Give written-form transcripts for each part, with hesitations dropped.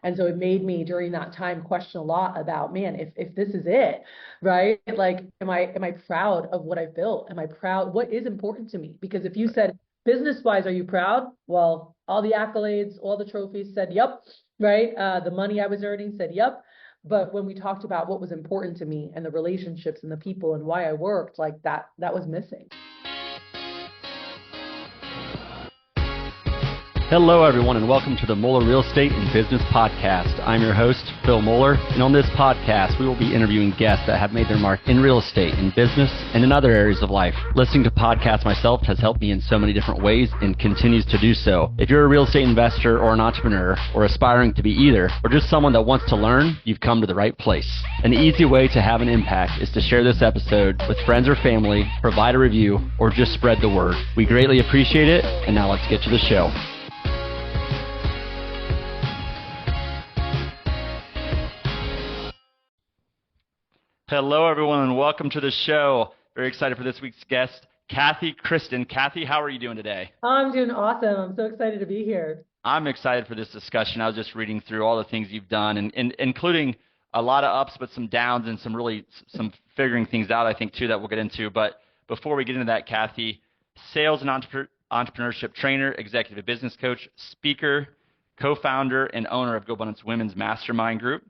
And so it made me during that time question a lot about, man, if this is it, right? Like, am I proud of what I've built? Am I proud? What is important to me? Because if you said business wise, are you proud? Well, all the accolades, all the trophies said, yep, right? The money I was earning said, yep. But when we talked about what was important to me and the relationships and the people and why I worked, like that was missing. Hello, everyone, and welcome to the Moeller Real Estate and Business Podcast. I'm your host, Phil Moeller, and on this podcast, we will be interviewing guests that have made their mark in real estate, in business, and in other areas of life. Listening to podcasts myself has helped me in so many different ways and continues to do so. If you're a real estate investor or an entrepreneur, or aspiring to be either, or just someone that wants to learn, you've come to the right place. An easy way to have an impact is to share this episode with friends or family, provide a review, or just spread the word. We greatly appreciate it, and now let's get to the show. Hello, everyone, and welcome to the show. Very excited for this week's guest, Cathy Christen. Cathy, how are you doing today? I'm doing awesome. I'm so excited to be here. I'm excited for this discussion. I was just reading through all the things you've done, and including a lot of ups, but some downs, and some figuring things out, I think, too, that we'll get into. But before we get into that, Cathy, sales and entrepreneurship trainer, executive business coach, speaker, co-founder, and owner of GoAbundance Women's Mastermind Group.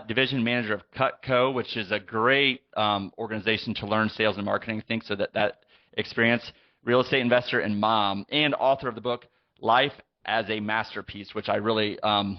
Division manager of Cutco, which is a great organization to learn sales and marketing, I think, so that experience, real estate investor and mom, and author of the book Life as a Masterpiece, which I really want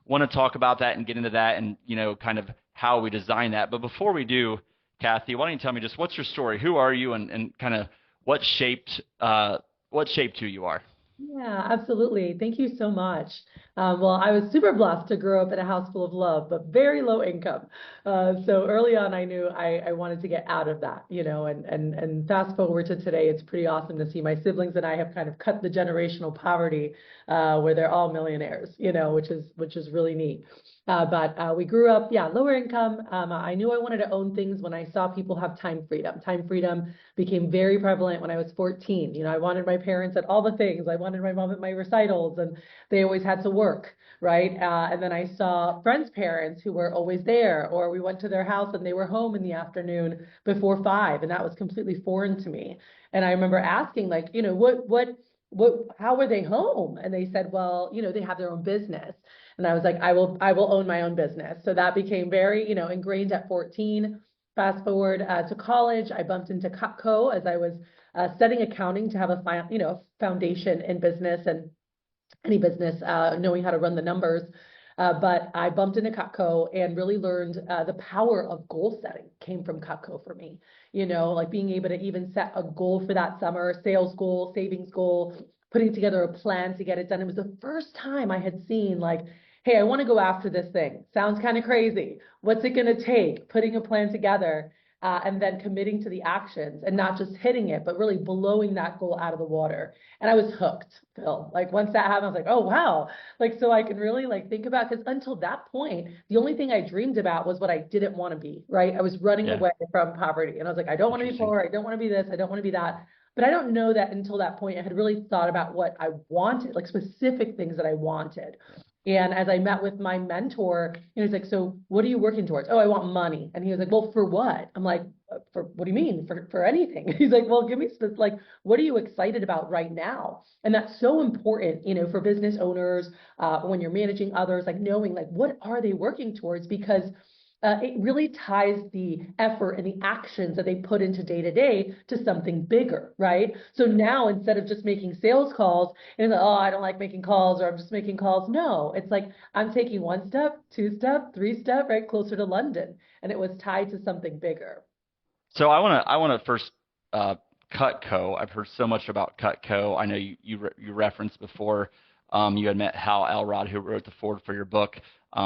to talk about that and get into that and, kind of how we design that. But before we do, Cathy, why don't you tell me just what's your story? Who are you and kind of what shaped who you are? Yeah, absolutely. Thank you so much. Well, I was super blessed to grow up in a house full of love, but very low income. So early on, I knew I wanted to get out of that, and fast forward to today, it's pretty awesome to see my siblings and I have kind of cut the generational poverty, where they're all millionaires, which is really neat. But we grew up, lower income. I knew I wanted to own things when I saw people have time freedom. Time freedom became very prevalent when I was 14. I wanted my parents at all the things. I wanted my mom at my recitals, and they always had to work, right? And then I saw friends' parents who were always there, or we went to their house and they were home in the afternoon before 5, and that was completely foreign to me. And I remember asking, like, how were they home? And they said, well, they have their own business. And I was like, I will own my own business. So that became very, ingrained at 14. Fast forward to college, I bumped into Cutco as I was studying accounting to have a foundation in business and any business, knowing how to run the numbers. But I bumped into Cutco and really learned the power of goal setting came from Cutco for me. Like being able to even set a goal for that summer, sales goal, savings goal, putting together a plan to get it done. It was the first time I had seen, like, hey, I want to go after this thing. Sounds kind of crazy. What's it going to take? Putting a plan together and then committing to the actions and not just hitting it, but really blowing that goal out of the water. And I was hooked, Phil. Like once that happened, I was like, oh, wow. Like, so I can really think about, because until that point, the only thing I dreamed about was what I didn't want to be, right? I was running away from poverty. And I was like, I don't want to be poor. I don't want to be this. I don't want to be that. But I don't know that until that point, I had really thought about what I wanted, like specific things that I wanted. And as I met with my mentor, he's like, so what are you working towards? Oh, I want money. And he was like, well, for what? I'm like, for what do you mean? For anything? He's like, well, give me what are you excited about right now? And that's so important, for business owners, when you're managing others, like knowing what are they working towards? Because it really ties the effort and the actions that they put into day to day to something bigger, right? So now instead of just making sales calls and it's like, oh, I don't like making calls, or I'm just making calls. No, it's like I'm taking 1 step, 2 step, 3 step, right, closer to London, and it was tied to something bigger. So I want to first Cutco. I've heard so much about Cutco. I know you referenced before. You had met Hal Elrod, who wrote the foreword for your book.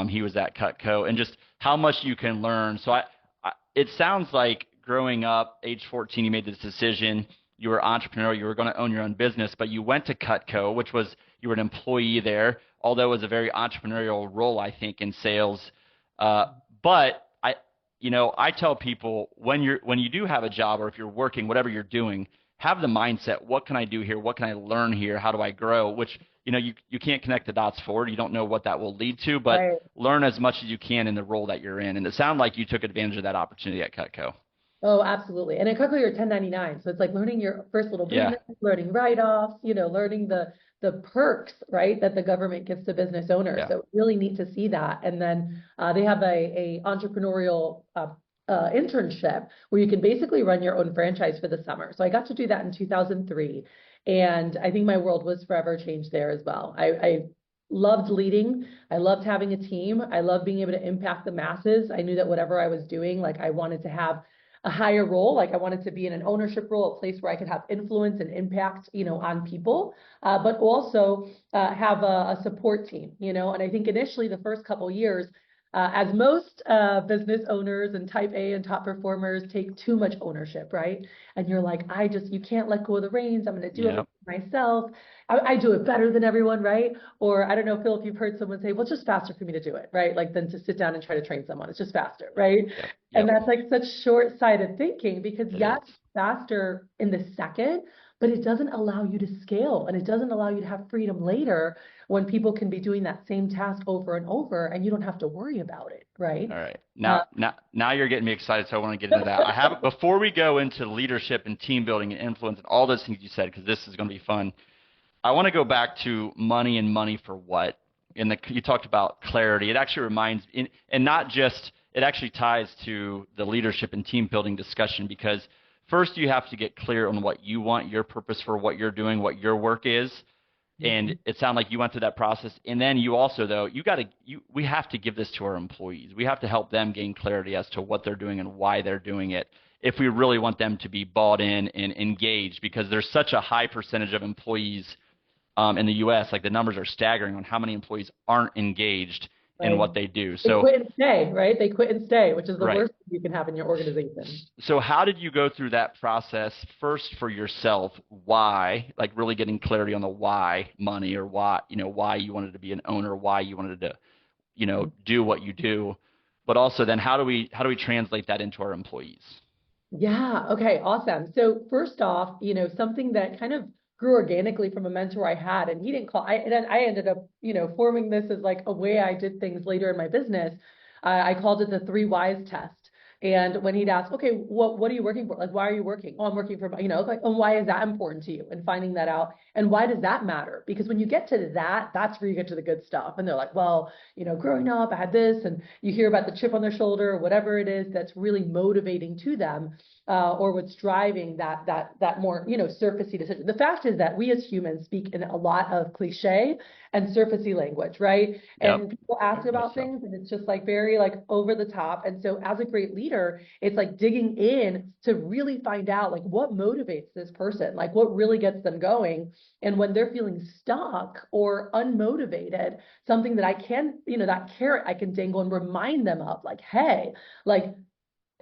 He was at Cutco, and just how much you can learn. So it sounds like growing up, age 14, you made this decision. You were entrepreneurial. You were going to own your own business, but you went to Cutco, which was you were an employee there, although it was a very entrepreneurial role, I think, in sales. But I tell people when you do have a job, or if you're working, whatever you're doing, have the mindset, what can I do here? What can I learn here? How do I grow? Which, you can't connect the dots forward. You don't know what that will lead to, but Right. learn as much as you can in the role that you're in. And it sounded like you took advantage of that opportunity at Cutco. Oh, absolutely. And at Cutco, you're 1099. So it's like learning your first little Yeah. business, learning write-offs, learning the perks, right, that the government gives to business owners. Yeah. So really neat to see that. And then they have a entrepreneurial internship where you can basically run your own franchise for the summer. So I got to do that in 2003. And I think my world was forever changed there as well. I loved leading. I loved having a team. I loved being able to impact the masses. I knew that whatever I was doing, like I wanted to have a higher role. Like I wanted to be in an ownership role, a place where I could have influence and impact, on people, but also have a support team, and I think initially the first couple of years, as most business owners and type A and top performers take too much ownership, right? And you're like, you can't let go of the reins. I'm going to do Yeah. everything myself. I do it better than everyone, right? Or I don't know, Phil, if you've heard someone say, well, it's just faster for me to do it, right? Like than to sit down and try to train someone. It's just faster, right? Yep. And Yep. that's like such short-sighted thinking because It yes, is. faster in the second, but it doesn't allow you to scale and it doesn't allow you to have freedom later when people can be doing that same task over and over and you don't have to worry about it, right? All right. Uh, Now you're getting me excited, so I want to get into that. Before we go into leadership and team building and influence and all those things you said, because this is going to be fun. I want to go back to money and money for what. You talked about clarity. It actually and not just, it actually ties to the leadership and team building discussion, because first you have to get clear on what you want, your purpose for what you're doing, what your work is. And it sounded like you went through that process. And then you also, though, we have to give this to our employees. We have to help them gain clarity as to what they're doing and why they're doing it, if we really want them to be bought in and engaged, because there's such a high percentage of employees in the U.S., like the numbers are staggering on how many employees aren't engaged in Right. what they do. They So, quit and stay, right? They quit and stay, which is the right. worst thing you can have in your organization. So how did you go through that process first for yourself? Why, like really getting clarity on the why money, or why you wanted to be an owner, why you wanted to, do what you do, but also then how do we translate that into our employees? Yeah. Okay. Awesome. So first off, something that kind of grew organically from a mentor I had, and he didn't call, and then I ended up, forming this as like a way I did things later in my business. I called it the 3 whys test. And when he'd ask, okay, what are you working for? Like, why are you working? Oh, I'm working for, like, and why is that important to you? And finding that out. And why does that matter? Because when you get to that, that's where you get to the good stuff. And they're like, well, growing up, I had this, and you hear about the chip on their shoulder or whatever it is that's really motivating to them. Or what's driving that more, surfacey decision. The fact is that we as humans speak in a lot of cliche and surfacey language, right? Yep. And people ask about things and it's just like very like over the top. And so as a great leader, it's like digging in to really find out like what motivates this person, like what really gets them going. And when they're feeling stuck or unmotivated, something that I can, that carrot I can dangle and remind them of, like, hey,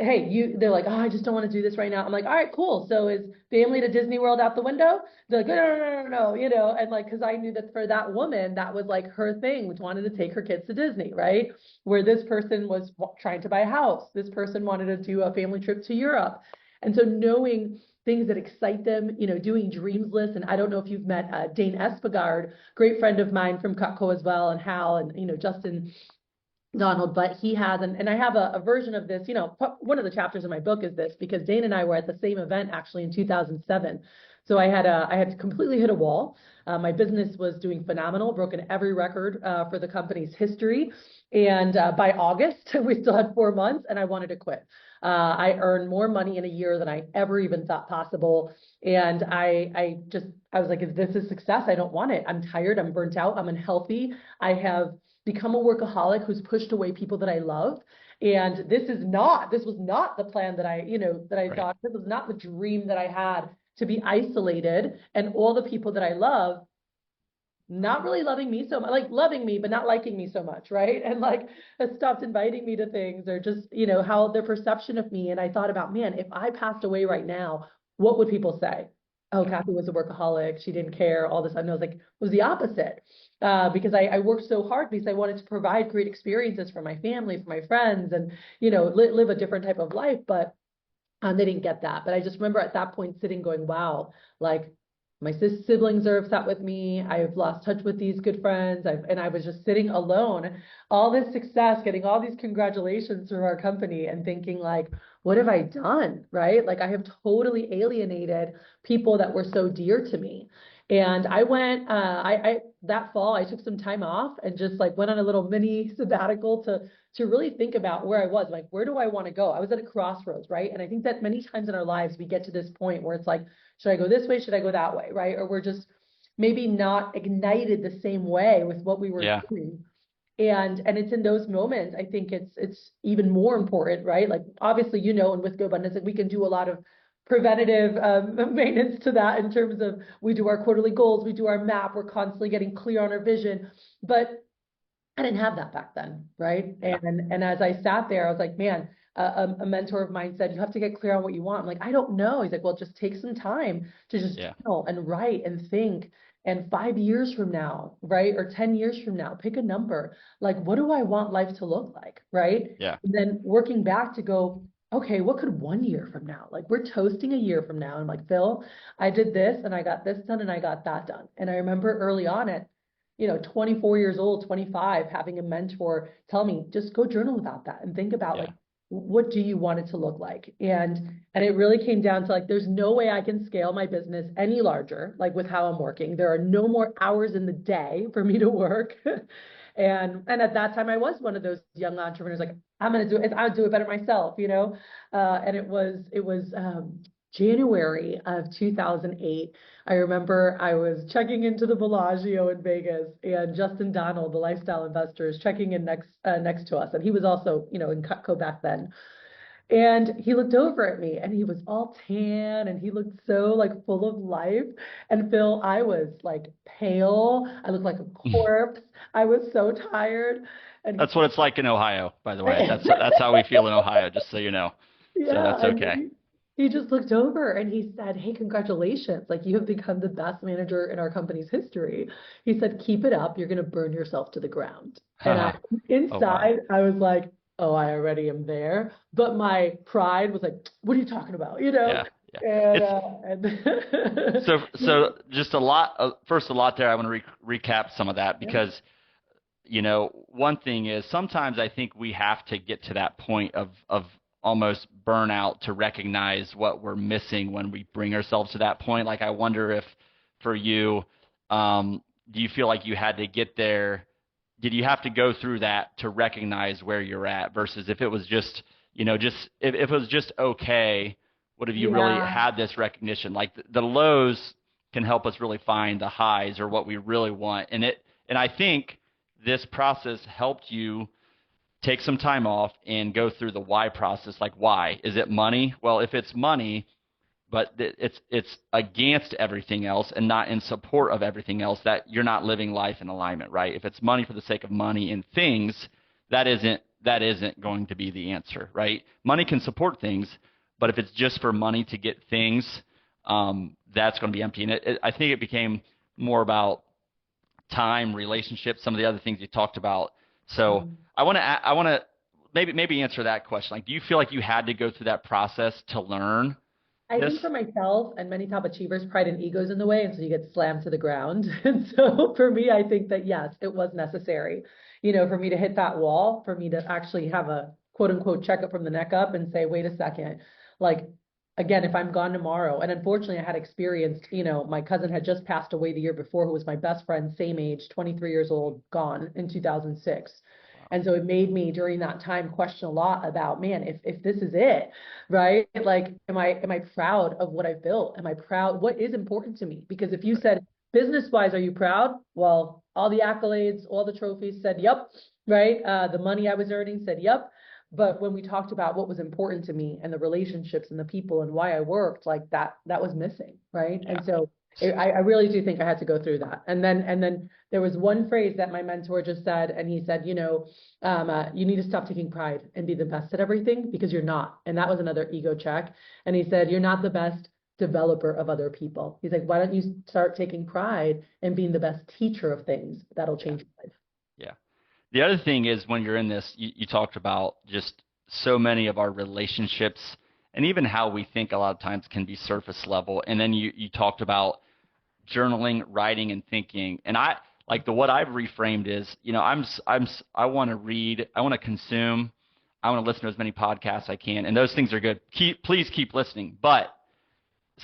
they're like, oh, I just don't want to do this right now. I'm like, all right, cool. So is family to Disney World out the window? They're like, no, and like, cause I knew that for that woman, that was like her thing, which wanted to take her kids to Disney, right? Where this person was trying to buy a house. This person wanted to do a family trip to Europe. And so knowing things that excite them, doing dreams lists. And I don't know if you've met Dane Espegard, great friend of mine from Cutco as well, and Hal and, Justin Donald, but he has, and I have a version of this, one of the chapters in my book is this, because Dane and I were at the same event actually in 2007. So I had completely hit a wall. My business was doing phenomenal, broken every record for the company's history. And by August, we still had 4 months and I wanted to quit. I earned more money in a year than I ever even thought possible. And I was like, if this is success, I don't want it. I'm tired. I'm burnt out. I'm unhealthy. I have become a workaholic who's pushed away people that I love. And this was not the plan that I Right. thought. This was not the dream that I had, to be isolated and all the people that I love not really loving me so much, like loving me, but not liking me so much, right? And like stopped inviting me to things, or just, how their perception of me. And I thought about, man, if I passed away right now, what would people say? Oh, Cathy was a workaholic. She didn't care, all this. And I was like, it was the opposite. Because I worked so hard because I wanted to provide great experiences for my family, for my friends, and, live a different type of life. But They didn't get that. But I just remember at that point sitting going, wow, like my siblings are upset with me. I've lost touch with these good friends. And I was just sitting alone, all this success, getting all these congratulations from our company and thinking like, what have I done? Right? Like I have totally alienated people that were so dear to me. And I went, that fall, I took some time off and just like went on a little mini sabbatical to really think about where I was, like, where do I want to go? I was at a crossroads, right? And I think that many times in our lives, we get to this point where it's like, should I go this way? Should I go that way? Right? Or we're just maybe not ignited the same way with what we were Yeah. doing. And it's in those moments, I think it's even more important, right? Like obviously, and with GoBundance, like we can do a lot of preventative maintenance to that in terms of we do our quarterly goals, we do our map, we're constantly getting clear on our vision. But I didn't have that back then, right? Yeah. And as I sat there, I was like, man, a mentor of mine said, you have to get clear on what you want. I'm like, I don't know. He's like, well, just take some time to just Yeah. journal and write and think. And 5 years from now, right? Or 10 years from now, pick a number. Like, what do I want life to look like? Right. Yeah. And then working back to go, okay, what could 1 year from now? Like we're toasting a year from now. I'm like, Phil, I did this and I got this done and I got that done. And I remember early on it, 24 years old, 25, having a mentor tell me, just go journal about that and think about like, Yeah. what do you want it to look like? And it really came down to like, there's no way I can scale my business any larger, like with how I'm working. There are no more hours in the day for me to work. And at that time I was one of those young entrepreneurs, like, I'm going to do it. I'll do it better myself. And it was January of 2008. I remember I was checking into the Bellagio in Vegas, and Justin Donald, the lifestyle investor, is checking in next to us, and he was also, in Cutco back then. And he looked over at me, and he was all tan, and he looked so like full of life. And Phil, I was like pale. I looked like a corpse. I was so tired. And That's what it's like in Ohio, by the way. That's how we feel in Ohio, just so you know. So yeah, that's and okay. he just looked over and he said, hey, congratulations. Like you have become the best manager in our company's history. He said, keep it up. You're going to burn yourself to the ground. And Oh wow. inside, I was like, oh, I already am there. But my pride was like, what are you talking about? Yeah. Yeah. And, It's and so just a lot. First, a lot there. I want to recap some of that yeah, because one thing is sometimes I think we have to get to that point of almost burnout to recognize what we're missing when we bring ourselves to that point. Like I wonder if for you, do you feel like you had to get there? Did you have to go through that to recognize where you're at versus if it was just, if it was just okay, what have you really yeah, had this recognition? Like the lows can help us really find the highs or what we really want. And I think this process helped you take some time off and go through the why process. Like why? Is it money? Well, if it's money, but it's against everything else and not in support of everything else, that you're not living life in alignment, right? If it's money for the sake of money and things, that isn't going to be the answer, right? Money can support things, but if it's just for money to get things, that's going to be empty. And I think it became more about time, relationships, some of the other things you talked about. So Mhm. I want to maybe answer that question. Like, do you feel like you had to go through that process to learn I think for this? myself and many top achievers, pride and ego is in the way, and so you get slammed to the ground. And so for me, I think that yes, it was necessary, for me to hit that wall, for me to actually have a quote unquote checkup from the neck up and say, wait a second, like again, if I'm gone tomorrow, and unfortunately I had experienced, my cousin had just passed away the year before, who was my best friend, same age, 23 years old, gone in 2006. Wow. And so it made me during that time question a lot about, man, if this is it, right? Like, am I proud of what I've built? Am I proud? What is important to me? Because if you Right. said business wise, are you proud? Well, all the accolades, all the trophies said, yep, right? The money I was earning said, yep. But when we talked about what was important to me and the relationships and the people and why I worked, like that was missing, right? Yeah. And so I really do think I had to go through that. And then there was one phrase that my mentor just said, and he said, you need to stop taking pride and be the best at everything because you're not. And that was another ego check. And he said, you're not the best developer of other people. He's like, why don't you start taking pride and being the best teacher of things? That'll Yeah. change your life. Yeah. The other thing is when you're in this, you talked about just so many of our relationships and even how we think a lot of times can be surface level. And then you talked about journaling, writing, and thinking. And I like what I've reframed is, I want to read, I want to consume, I want to listen to as many podcasts as I can, and those things are good. Please keep listening, but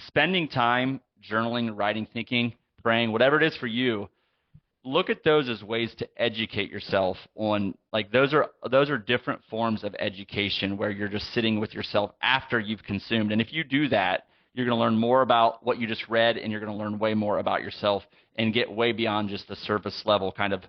spending time journaling, writing, thinking, praying, whatever it is for you, look at those as ways to educate yourself on, like, those are different forms of education where you're just sitting with yourself after you've consumed. And if you do that, you're going to learn more about what you just read, and you're going to learn way more about yourself and get way beyond just the surface level kind of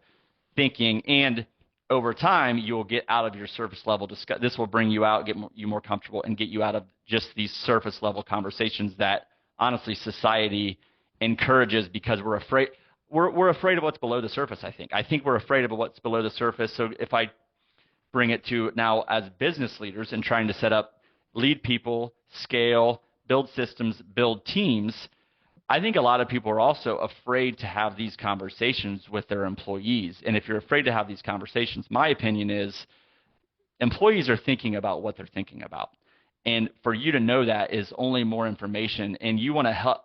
thinking. And over time, you will get out of your surface level. This will bring you out, get you more comfortable, and get you out of just these surface level conversations that honestly society encourages because we're afraid. We're afraid of what's below the surface, I think we're afraid of what's below the surface. So if I bring it to now as business leaders and trying to lead people, scale, build systems, build teams, I think a lot of people are also afraid to have these conversations with their employees. And if you're afraid to have these conversations, my opinion is employees are thinking about what they're thinking about. And for you to know that is only more information, and you want to help,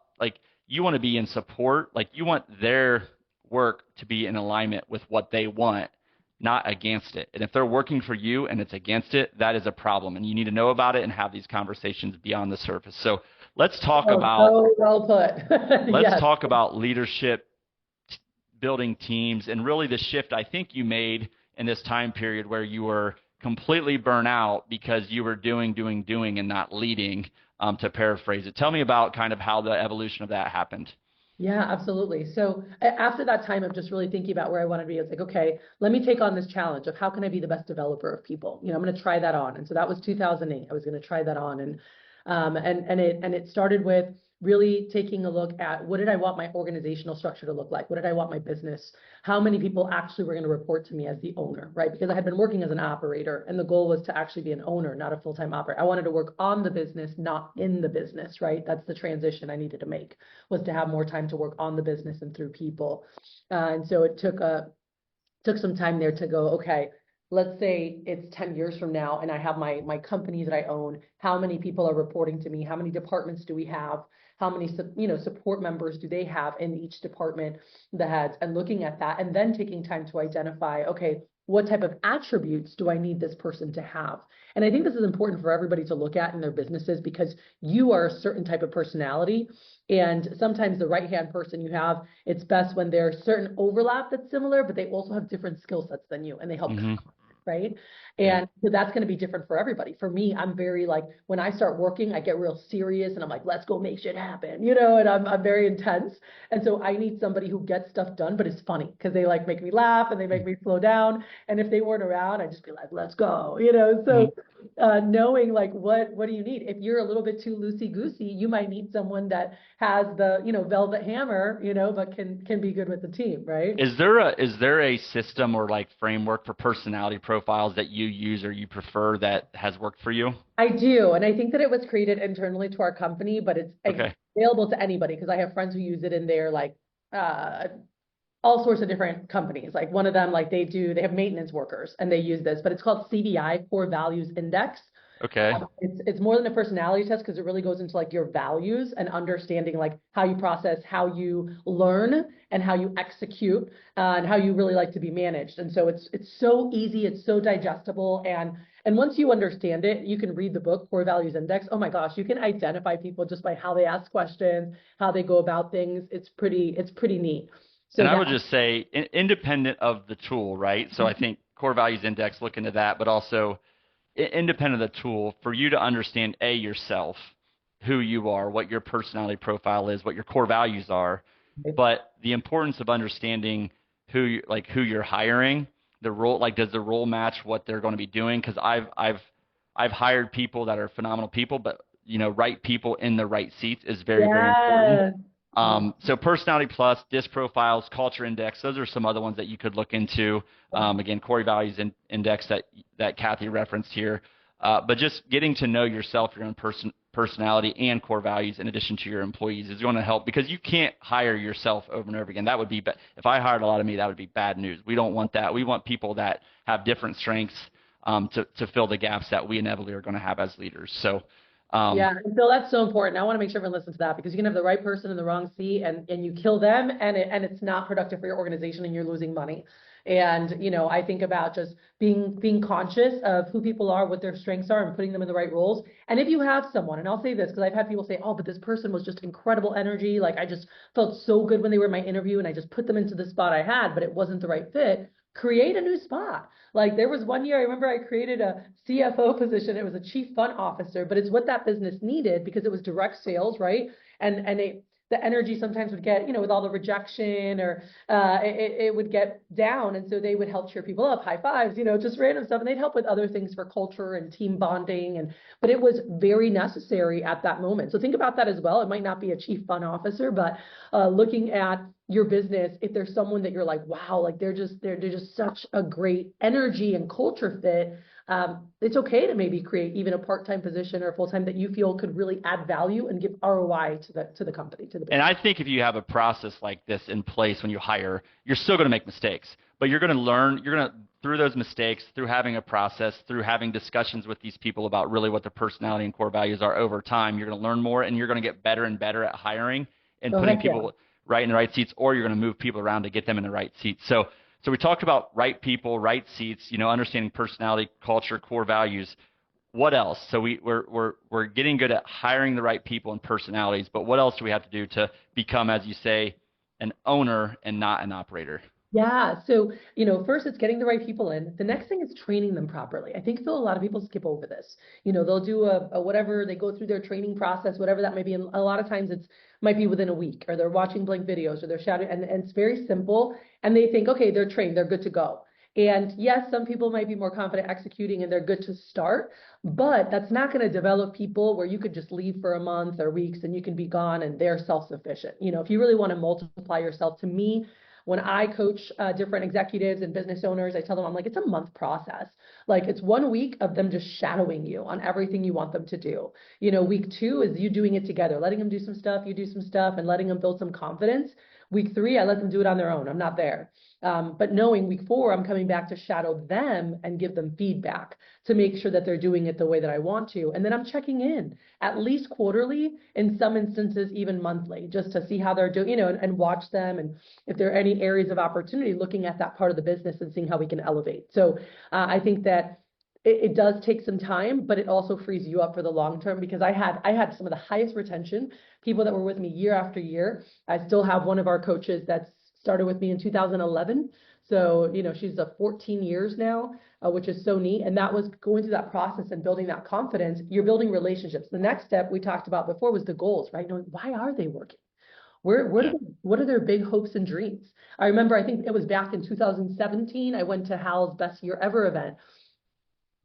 you want to be in support, you want their work to be in alignment with what they want, not against it. And if they're working for you and it's against it, that is a problem, and you need to know about it and have these conversations beyond the surface. So let's talk about so well put. let's talk about leadership, building teams, and really the shift I think you made in this time period where you were completely burnt out because you were doing and not leading, to paraphrase it. Tell me about kind of how the evolution of that happened. Yeah, absolutely. So after that time of just really thinking about where I wanted to be, it's like, okay, let me take on this challenge of how can I be the best developer of people? I'm going to try that on. And so that was 2008. I was going to try that on. And it started with really taking a look at what did I want my organizational structure to look like? What did I want my business? How many people actually were going to report to me as the owner, right? Because I had been working as an operator, and the goal was to actually be an owner, not a full-time operator. I wanted to work on the business, not in the business, right? That's the transition I needed to make, was to have more time to work on the business and through people. And so it took some time there to go, okay, let's say it's 10 years from now and I have my company that I own. How many people are reporting to me? How many departments do we have? How many support members do they have in each department, the heads, and looking at that, and then taking time to identify, okay, what type of attributes do I need this person to have? And I think this is important for everybody to look at in their businesses, because you are a certain type of personality. And sometimes the right-hand person you have, it's best when there's certain overlap that's similar, but they also have different skill sets than you, and they help right? And so that's going to be different for everybody. For me, I'm very when I start working, I get real serious and I'm like, let's go make shit happen, and I'm very intense. And so I need somebody who gets stuff done, but it's funny because they make me laugh and they make me slow down. And if they weren't around, I'd just be like, let's go, so knowing what do you need? If you're a little bit too loosey-goosey, you might need someone that has the, velvet hammer, but can be good with the team, right? Is there a system or framework for personality profiles that you use or you prefer that has worked for you? I do. And I think that it was created internally to our company, but it's available to anybody, because I have friends who use it in their all sorts of different companies. One of them, they have maintenance workers and they use this, but it's called CVI, Core Values Index. Okay. It's more than a personality test, because it really goes into your values and understanding how you process, how you learn, and how you execute, and how you really like to be managed. And so it's so easy, it's so digestible, and once you understand it, you can read the book Core Values Index. Oh my gosh, you can identify people just by how they ask questions, how they go about things. It's pretty neat. So and I would just say, independent of the tool, right? So I think Core Values Index, look into that, but also independent of the tool, for you to understand yourself, who you are, what your personality profile is, what your core values are, but the importance of understanding who you're hiring, the role, does the role match what they're going to be doing? Because I've hired people that are phenomenal people, but right people in the right seats is very very important. So Personality Plus, DISC profiles, Culture Index, those are some other ones that you could look into. Again, Core Values Index that Cathy referenced here. But just getting to know yourself, your own personality, and core values in addition to your employees is going to help, because you can't hire yourself over and over again. That would be if I hired a lot of me, that would be bad news. We don't want that. We want people that have different strengths to fill the gaps that we inevitably are going to have as leaders. So Yeah, and Phil, that's so important. I want to make sure everyone listens to that because you can have the right person in the wrong seat and you kill them and it's not productive for your organization and you're losing money. And I think about just being conscious of who people are, what their strengths are, and putting them in the right roles. And if you have someone, and I'll say this because I've had people say, "Oh, but this person was just incredible energy. Like I just felt so good when they were in my interview, and I just put them into the spot I had, but it wasn't the right fit." Create a new spot. Like there was one year, I remember I created a CFO position. It was a chief fund officer, but it's what that business needed because it was direct sales, right? And the energy sometimes would get, with all the rejection or it would get down. And so they would help cheer people up, high fives, just random stuff. And they'd help with other things for culture and team bonding. But it was very necessary at that moment. So think about that as well. It might not be a chief fund officer, but looking at your business, if there's someone that you're like, wow, like they're just such a great energy and culture fit, it's okay to maybe create even a part-time position or a full-time that you feel could really add value and give ROI to the company, to the business. And I think if you have a process like this in place when you hire, you're still going to make mistakes, but you're going to learn. You're going to, through those mistakes, through having a process, through having discussions with these people about really what their personality and core values are over time, you're going to learn more and you're going to get better and better at hiring and putting people right in the right seats, or you're going to move people around to get them in the right seats. So we talked about right people, right seats, understanding personality, culture, core values. What else? So we're getting good at hiring the right people and personalities, but what else do we have to do to become, as you say, an owner and not an operator? Yeah. So, first it's getting the right people in. The next thing is training them properly. I think, Phil, a lot of people skip over this. They'll do a whatever, they go through their training process, whatever that may be. And a lot of times it's might be within a week, or they're watching blank videos, or they're shouting, and it's very simple. And they think, okay, they're trained, they're good to go. And yes, some people might be more confident executing and they're good to start, but that's not going to develop people where you could just leave for a month or weeks and you can be gone and they're self-sufficient. If you really want to multiply yourself, to me, when I coach different executives and business owners, I tell them, I'm like, it's a month process. Like it's 1 week of them just shadowing you on everything you want them to do. Week 2 is you doing it together, letting them do some stuff, you do some stuff, and letting them build some confidence. Week 3, I let them do it on their own. I'm not there. But knowing week 4, I'm coming back to shadow them and give them feedback to make sure that they're doing it the way that I want to. And then I'm checking in at least quarterly, in some instances, even monthly, just to see how they're doing, and watch them. And if there are any areas of opportunity, looking at that part of the business and seeing how we can elevate. So I think that it does take some time, but it also frees you up for the long term, because I had some of the highest retention, people that were with me year after year. I still have one of our coaches that's started with me in 2011. So, she's 14 years now, which is so neat. And that was going through that process and building that confidence. You're building relationships. The next step we talked about before was the goals, right? Knowing, why are they working? What are their big hopes and dreams? I remember, I think it was back in 2017, I went to Hal's Best Year Ever event.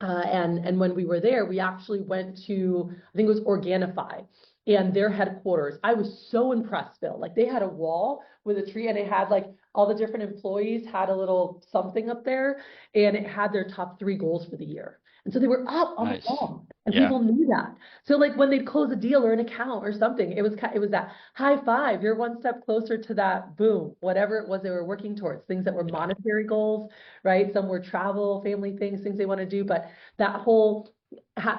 And when we were there, we actually went to, I think it was Organifi and their headquarters. I was so impressed, Bill. Like they had a wall with a tree and it had like all the different employees had a little something up there and it had their top 3 goals for the year. And so they were up on the wall and people knew that. So like when they'd close a deal or an account or something, it was that high five, you're one step closer to that, boom, whatever it was they were working towards, things that were monetary goals, right? Some were travel, family things they want to do, but that whole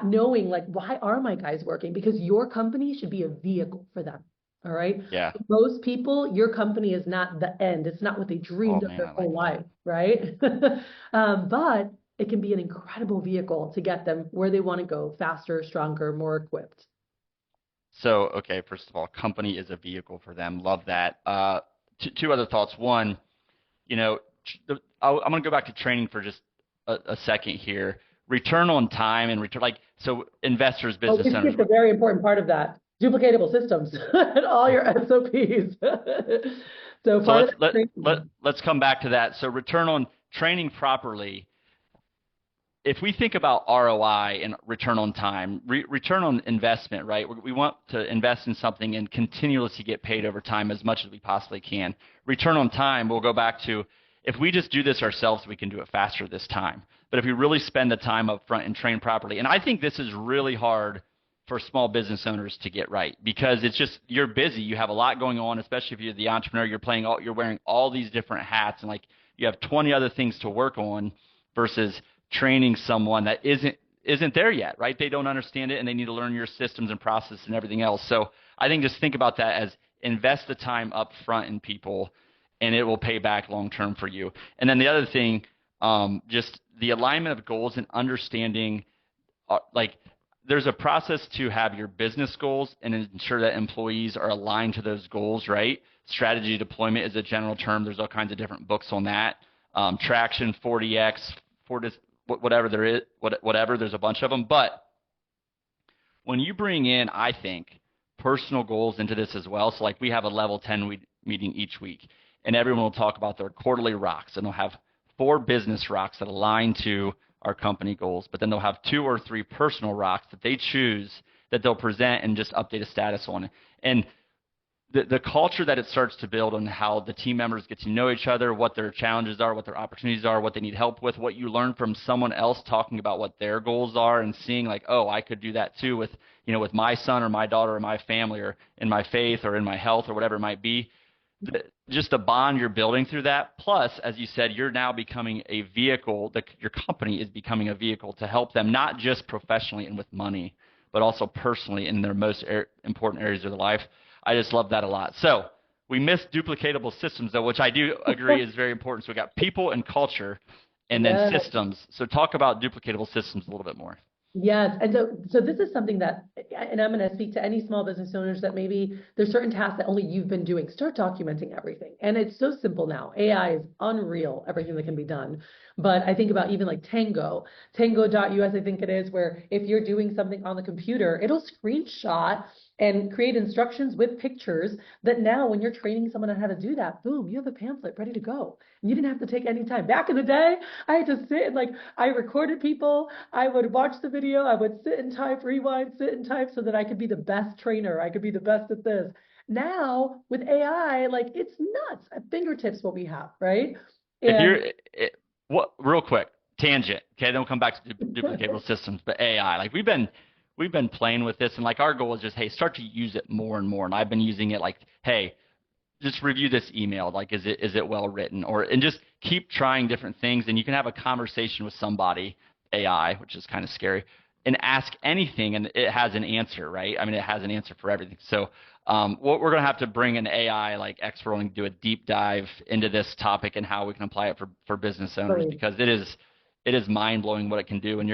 knowing like, why are my guys working? Because your company should be a vehicle for them. All right. Yeah. For most people, your company is not the end. It's not what they dreamed of their whole life, right? But it can be an incredible vehicle to get them where they want to go faster, stronger, more equipped. So, okay, first of all, company is a vehicle for them. Love that. Two other thoughts. One, I'm going to go back to training for just a second here. Return on time and return, so investors, business owners. It's a very important part of that. Duplicatable systems and all your SOPs. Let's come back to that. So return on training properly. If we think about ROI and return on time, return on investment, right? We want to invest in something and continuously get paid over time as much as we possibly can. Return on time, we'll go back to, if we just do this ourselves, we can do it faster this time. But if we really spend the time up front and train properly, and I think this is really hard for small business owners to get right, because it's just, you're busy, you have a lot going on, especially if you're the entrepreneur, you're wearing all these different hats, and like you have 20 other things to work on versus training someone that isn't isn't there yet, right? They don't understand it, and they need to learn your systems and process and everything else. So I think just think about that as invest the time up front in people, and it will pay back long term for you. And then the other thing, just the alignment of goals and understanding, like there's a process to have your business goals and ensure that employees are aligned to those goals, right? Strategy deployment is a general term. There's all kinds of different books on that. Traction, 40X, whatever there is, whatever, there's a bunch of them. But when you bring in, I think, personal goals into this as well. So like we have a level 10 meeting each week, and everyone will talk about their quarterly rocks, and they'll have 4 business rocks that align to our company goals, but then they'll have 2 or 3 personal rocks that they choose that they'll present and just update a status on. And the culture that it starts to build on how the team members get to know each other, what their challenges are, what their opportunities are, what they need help with, what you learn from someone else talking about what their goals are and seeing like, oh, I could do that too with, with my son or my daughter or my family or in my faith or in my health or whatever it might be. Just the bond you're building through that. Plus, as you said, you're now becoming a vehicle, your company is becoming a vehicle to help them, not just professionally and with money, but also personally in their most important areas of their life. I just love that a lot. So we missed duplicatable systems, though, which I do agree is very important. So we got people and culture and then systems. So talk about duplicatable systems a little bit more. Yes. And so this is something that, and I'm going to speak to any small business owners that maybe there's certain tasks that only you've been doing. Start documenting everything. And it's so simple now. AI is unreal, everything that can be done. But I think about even like Tango.us, I think it is, where if you're doing something on the computer, it'll screenshot and create instructions with pictures that now when you're training someone on how to do that, boom, you have a pamphlet ready to go. And you didn't have to take any time. Back in the day, I had to sit and I recorded people. I would watch the video. I would sit and type, rewind, sit and type so that I could be the best trainer. I could be the best at this. Now with AI, it's nuts at fingertips what we have, right? Real quick, tangent, okay, then we'll come back to duplicatable systems, but AI, we've been playing with this, and our goal is just, hey, start to use it more and more. And I've been using it hey, just review this email. Is it well written? And just keep trying different things. And you can have a conversation with somebody, AI, which is kind of scary, and ask anything, and it has an answer, right? I mean, it has an answer for everything. So we're going to have to bring an AI expert and do a deep dive into this topic and how we can apply it for business owners, because it is mind blowing what it can do. And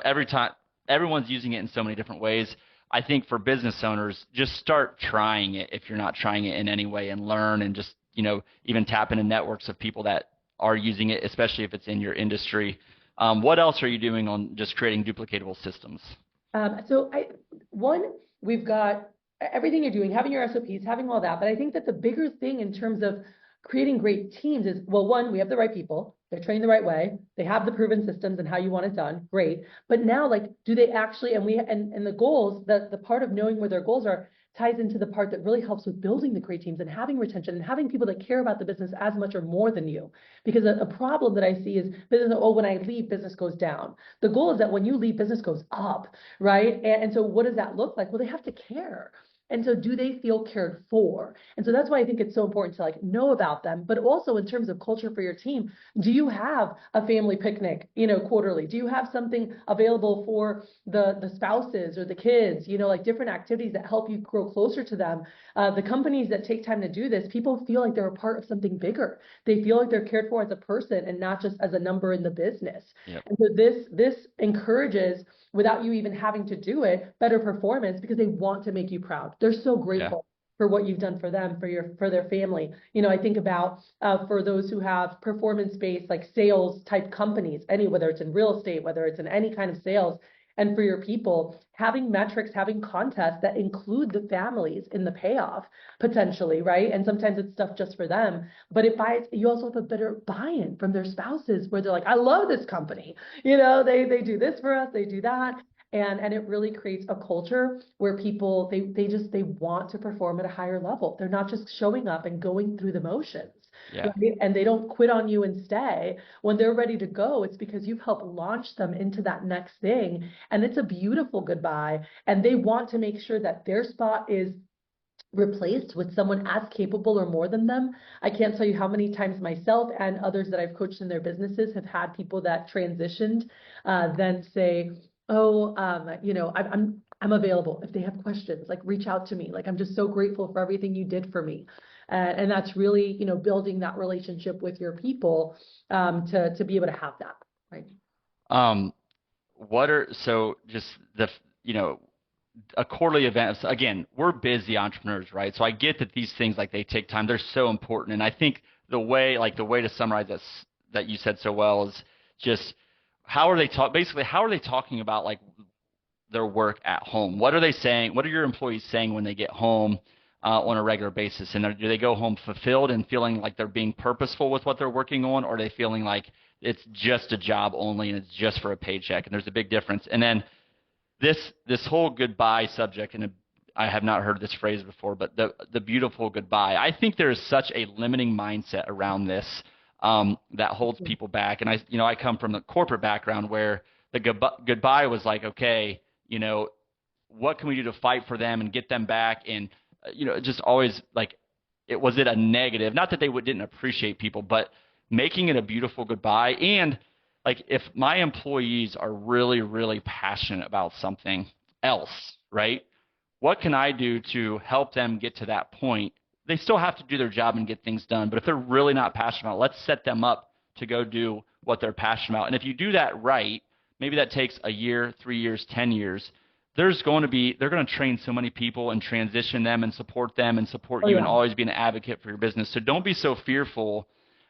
every time everyone's using it in so many different ways. I think for business owners, just start trying it if you're not trying it in any way, and learn, and just even tap into networks of people that are using it, especially if it's in your industry. What else are you doing on just creating duplicatable systems? We've got everything you're doing, having your SOPs, having all that. But I think that the bigger thing in terms of creating great teams is, well, one, we have the right people. They're trained the right way. They have the proven systems and how you want it done. Great. But now, do they actually, and the goals, the part of knowing where their goals are ties into the part that really helps with building the great teams and having retention and having people that care about the business as much or more than you. Because a problem that I see is business, when I leave, business goes down. The goal is that when you leave, business goes up, right? And so what does that look like? Well, they have to care. And so do they feel cared for? And so that's why I think it's so important to know about them, but also in terms of culture for your team, do you have a family picnic, quarterly? Do you have something available for the spouses or the kids, different activities that help you grow closer to them? The companies that take time to do this, people feel like they're a part of something bigger. They feel like they're cared for as a person and not just as a number in the business. Yep. And so this encourages, without you even having to do it, better performance, because they want to make you proud. They're so grateful for what you've done for them, for their family. I think about for those who have performance-based sales type companies, whether it's in real estate, whether it's in any kind of sales, and for your people, having metrics, having contests that include the families in the payoff potentially, right? And sometimes it's stuff just for them, but you also have a better buy-in from their spouses where they're like, I love this company. They do this for us, they do that. And it really creates a culture where people, they want to perform at a higher level. They're not just showing up and going through the motions. Yeah. Right? And they don't quit on you and stay. When they're ready to go, it's because you've helped launch them into that next thing. And it's a beautiful goodbye. And they want to make sure that their spot is replaced with someone as capable or more than them. I can't tell you how many times myself and others that I've coached in their businesses have had people that transitioned then say, Oh, I'm available if they have questions, like reach out to me. Like I'm just so grateful for everything you did for me. And that's really, building that relationship with your people to be able to have that, right? Um, what are so just the you know a quarterly event. So again, we're busy entrepreneurs, right? So I get that these things like they take time. They're so important, and I think the way to summarize this that you said so well is just how are they talk basically how are they talking about like their work at home? What are they saying? What are your employees saying when they get home on a regular basis? And do they go home fulfilled and feeling like they're being purposeful with what they're working on, or are they feeling like it's just a job only and it's just for a paycheck? And there's a big difference. And then this whole goodbye subject, and I have not heard this phrase before, but the beautiful goodbye. I think there is such a limiting mindset around this that holds people back. And I come from a corporate background where the goodbye was like, okay, what can we do to fight for them and get them back? And just always like, it a negative? Not that they didn't appreciate people, but making it a beautiful goodbye. And like if my employees are really, really passionate about something else, right? What can I do to help them get to that point? They still have to do their job and get things done, but if they're really not passionate about it, let's set them up to go do what they're passionate about. And if you do that right, maybe that takes a year, 3 years, 10 years. They're going to train so many people and transition them and support Oh you and yeah. always be an advocate for your business. So don't be so fearful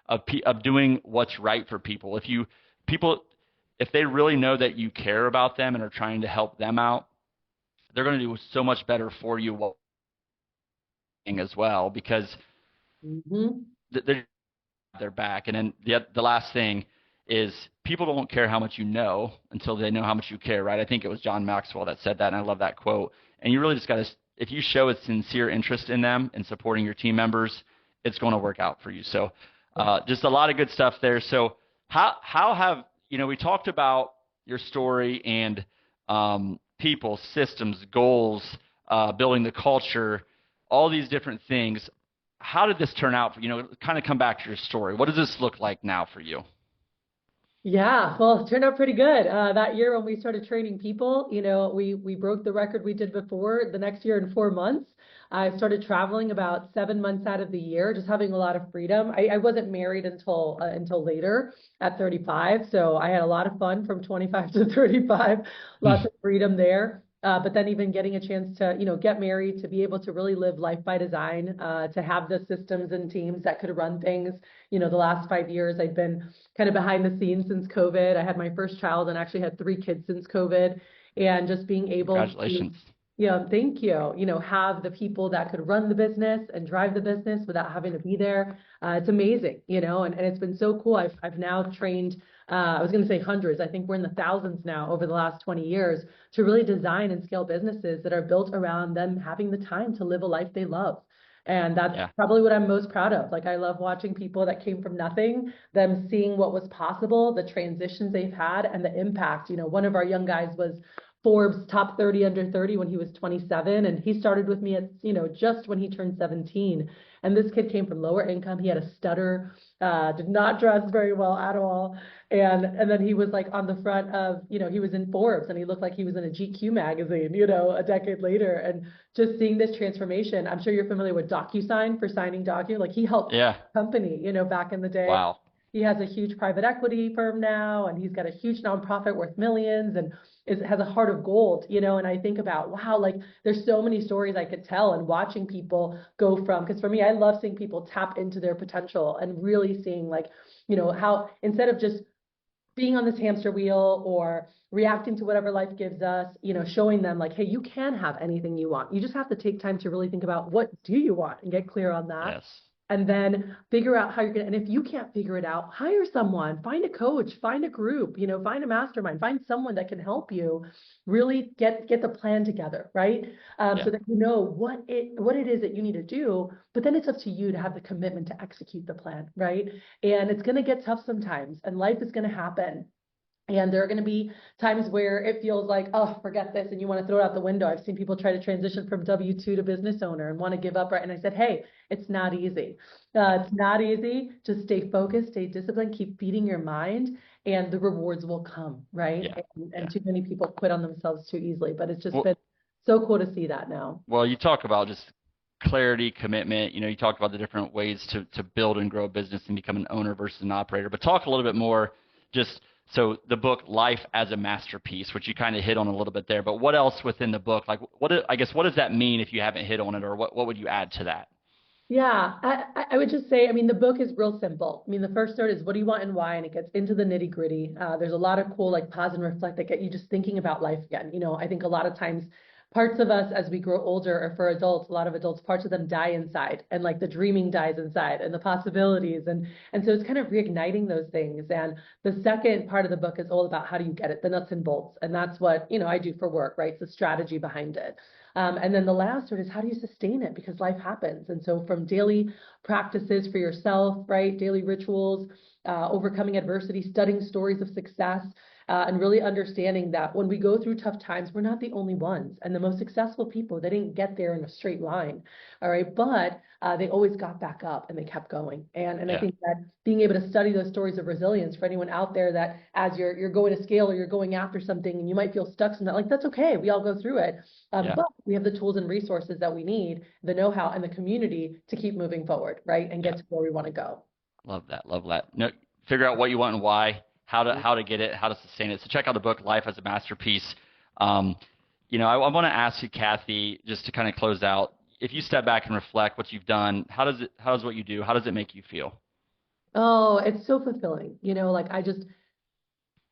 of doing what's right for people. People, if they really know that you care about them and are trying to help them out, they're going to do so much better for you as well because Hmm. they're back. And then the last thing is people don't care how much you know until they know how much you care, right? I think it was John Maxwell that said that, and I love that quote. And you really just got to, if you show a sincere interest in them and supporting your team members, it's going to work out for you. So just a lot of good stuff there. So how have, we talked about your story and people, systems, goals, building the culture, all these different things. How did this turn out for kind of come back to your story? What does this look like now for you? Yeah, well, it turned out pretty good. That year when we started training people, we broke the record we did before. The next year in 4 months, I started traveling about 7 months out of the year, just having a lot of freedom. I wasn't married until later at 35, so I had a lot of fun from 25 to 35, lots of freedom there. But then even getting a chance to, get married, to be able to really live life by design, to have the systems and teams that could run things. The last 5 years I've been kind of behind the scenes since COVID. I had my first child and actually had 3 kids since COVID. And just being able to, Congratulations. thank you, have the people that could run the business and drive the business without having to be there. It's amazing, and it's been so cool. I've now trained, I was going to say hundreds. I think we're in the thousands now over the last 20 years to really design and scale businesses that are built around them having the time to live a life they love. And that's Yeah. probably what I'm most proud of. Like, I love watching people that came from nothing, them seeing what was possible, the transitions they've had, and the impact. One of our young guys was Forbes top 30 under 30 when he was 27. And he started with me at, just when he turned 17. And this kid came from lower income. He had a stutter, did not dress very well at all. And then he was like on the front of, he was in Forbes and he looked like he was in a GQ magazine, a decade later. And just seeing this transformation, I'm sure you're familiar with DocuSign for signing docu. Like he helped Yeah. company, back in the day. Wow. He has a huge private equity firm now, and he's got a huge nonprofit worth millions and has a heart of gold, and I think about, wow, like there's so many stories I could tell and watching people go from, because for me, I love seeing people tap into their potential and really seeing like, how instead of just being on this hamster wheel or reacting to whatever life gives us, showing them like, hey, you can have anything you want. You just have to take time to really think about what do you want and get clear on that. Yes. And then figure out how you're going to, and if you can't figure it out, hire someone, find a coach, find a group, find a mastermind, find someone that can help you really get the plan together, right? Yeah. So that you know what it is that you need to do, but then it's up to you to have the commitment to execute the plan, right? And it's going to get tough sometimes and life is going to happen. And there are going to be times where it feels like, oh, forget this, and you want to throw it out the window. I've seen people try to transition from W-2 to business owner and want to give up, right? And I said, hey, it's not easy. It's not easy. Just stay focused, stay disciplined, keep feeding your mind, and the rewards will come, right? Yeah. And too many people quit on themselves too easily. But it's just Well, been so cool to see that now. well, you talk about just clarity, commitment. You talked about the different ways to build and grow a business and become an owner versus an operator. But talk a little bit more just so the book Life as a Masterpiece, which you kind of hit on a little bit there. But what else within the book? Like I guess what does that mean if you haven't hit on it, or what would you add to that? Yeah, I would just say, I mean, the book is real simple. I mean, the first start is what do you want and why, and it gets into the nitty gritty. There's a lot of cool, like pause and reflect that get you just thinking about life again. I think a lot of times parts of us as we grow older, or for adults, a lot of adults, parts of them die inside, and like the dreaming dies inside, and the possibilities, and so it's kind of reigniting those things. And the second part of the book is all about how do you get it, the nuts and bolts, and that's what I do for work, right? It's the strategy behind it. And then the last word is how do you sustain it? Because life happens. And so from daily practices for yourself, right? Daily rituals, overcoming adversity, studying stories of success, and really understanding that when we go through tough times, we're not the only ones. And the most successful people, they didn't get there in a straight line. All right. But they always got back up and they kept going. And I Yeah. think that being able to study those stories of resilience for anyone out there that as you're going to scale or you're going after something and you might feel stuck, something like that's okay. We all go through it. Yeah. But we have the tools and resources that we need, the know-how and the community to keep moving forward, right? And Yeah. get to where we want to go. Love that. Love that. No, figure out what you want and why, how to get it, how to sustain it. So check out the book Life as a Masterpiece. I want to ask you, Cathy, just to kind of close out. If you step back and reflect what you've done, how does what you do, how does it make you feel? Oh, it's so fulfilling. Like I just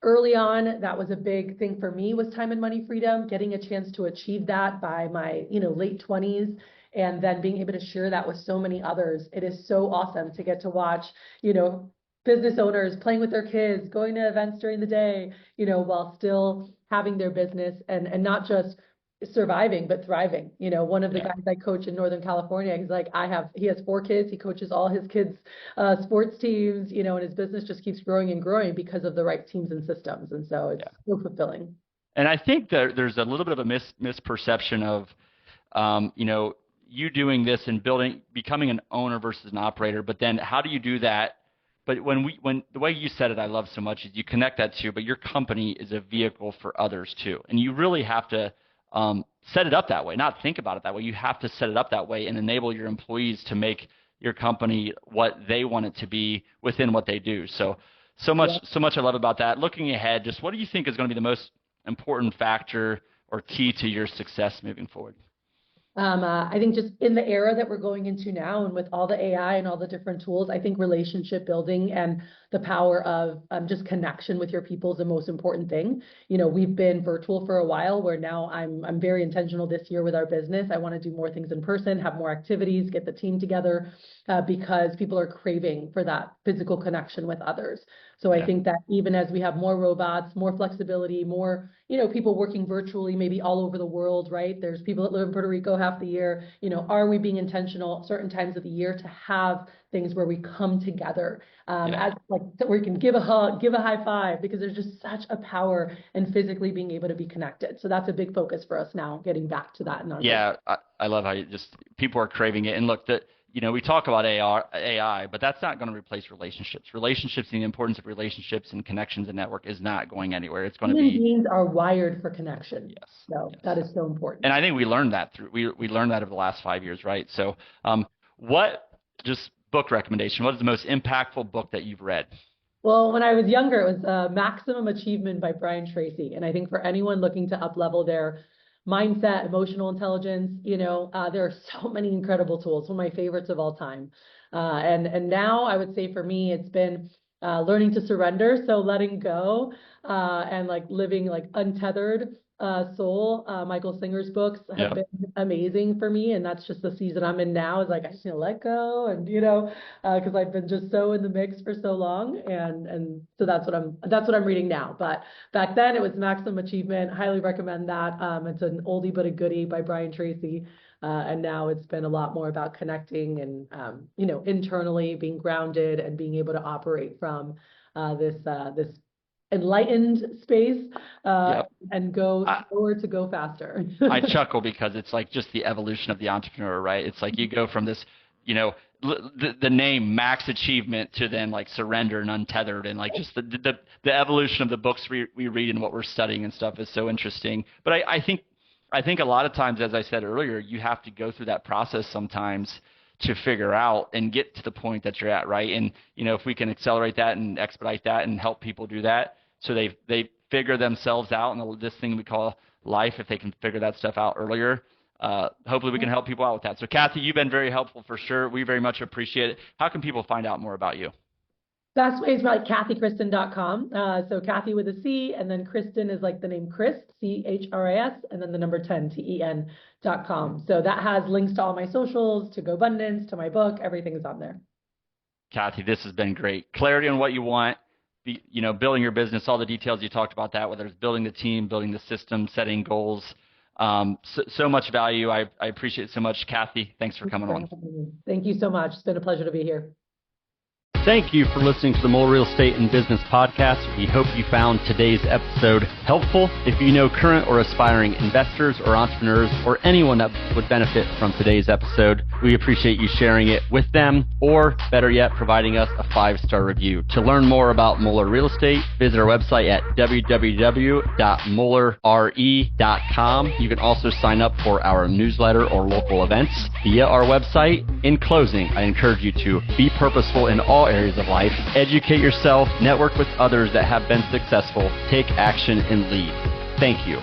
early on, that was a big thing for me was time and money freedom, getting a chance to achieve that by my, late 20s and then being able to share that with so many others. It is so awesome to get to watch, you know, business owners playing with their kids, going to events during the day, while still having their business and not just surviving, but thriving. One of the Yeah. guys I coach in Northern California, he's like, he has 4 kids. He coaches all his kids' sports teams, and his business just keeps growing and growing because of the right teams and systems. And so it's Yeah. so fulfilling. And I think that there's a little bit of a misperception of, you doing this and becoming an owner versus an operator. But then how do you do that? But when the way you said it, I love so much is you connect that to, but your company is a vehicle for others too. And you really have to set it up that way, not think about it that way. You have to set it up that way and enable your employees to make your company what they want it to be within what they do. So much I love about that. Looking ahead, just what do you think is going to be the most important factor or key to your success moving forward? I think just in the era that we're going into now and with all the AI and all the different tools, I think relationship building and the power of just connection with your people is the most important thing. We've been virtual for a while where now I'm very intentional this year with our business. I want to do more things in person, have more activities, get the team together because people are craving for that physical connection with others. So I think that even as we have more robots, more flexibility, more, people working virtually, maybe all over the world, right? There's people that live in Puerto Rico half the year. Are we being intentional certain times of the year to have things where we come together as like where you can give a hug, give a high five, because there's just such a power in physically being able to be connected. So that's a big focus for us now, getting back to that in our business. I love how you just people are craving it. And look, we talk about AI, but that's not going to replace relationships. Relationships and the importance of relationships and connections and network is not going anywhere. It's going to Human be beings are wired for connection. yes. So Yes. that is so important. And I think we learned that we learned that over the last 5 years, right? So, what just book recommendation? What is the most impactful book that you've read? Well, when I was younger, it was Maximum Achievement by Brian Tracy. And I think for anyone looking to up-level their mindset, emotional intelligence, there are so many incredible tools, one of my favorites of all time. And now I would say for me, it's been learning to surrender. So letting go and like living like untethered soul. Michael Singer's books have been amazing for me. And that's just the season I'm in now is like, I just need to let go and, because I've been just so in the mix for so long. And so that's what I'm reading now. But back then it was Maximum Achievement. Highly recommend that. It's an oldie but a goodie by Brian Tracy. And now it's been a lot more about connecting and, internally being grounded and being able to operate from this enlightened space, Yep. and go I, slower to go faster. I chuckle because it's like just the evolution of the entrepreneur, right? It's like you go from this, you know, the name max achievement to then like surrender and untethered, and like just the evolution of the books we read and what we're studying and stuff is so interesting. But I think a lot of times, as I said earlier, you have to go through that process sometimes to figure out and get to the point that you're at, right? And if we can accelerate that and expedite that and help people do that, so they figure themselves out and this thing we call life, if they can figure that stuff out earlier, hopefully we can help people out with that. So Cathy, you've been very helpful for sure. We very much appreciate it. How can people find out more about you? Best way is like cathychristen.com. So Cathy with a C, and then Christen is like the name Chris, CHRIS, and then the number 10, TEN.com. So that has links to all my socials, to GoBundance, to my book. Everything is on there. Cathy, this has been great. Clarity on what you want, building your business, all the details you talked about that, whether it's building the team, building the system, setting goals. So much value. I appreciate it so much. Cathy, thanks for coming on. Thank you so much. It's been a pleasure to be here. Thank you for listening to the Moeller Real Estate and Business Podcast. We hope you found today's episode helpful. If you know current or aspiring investors or entrepreneurs or anyone that would benefit from today's episode, we appreciate you sharing it with them, or better yet, providing us a 5-star review. To learn more about Moeller Real Estate, visit our website at www.moellerre.com. You can also sign up for our newsletter or local events via our website. In closing, I encourage you to be purposeful in all areas of life, educate yourself, network with others that have been successful, take action, and lead. Thank you.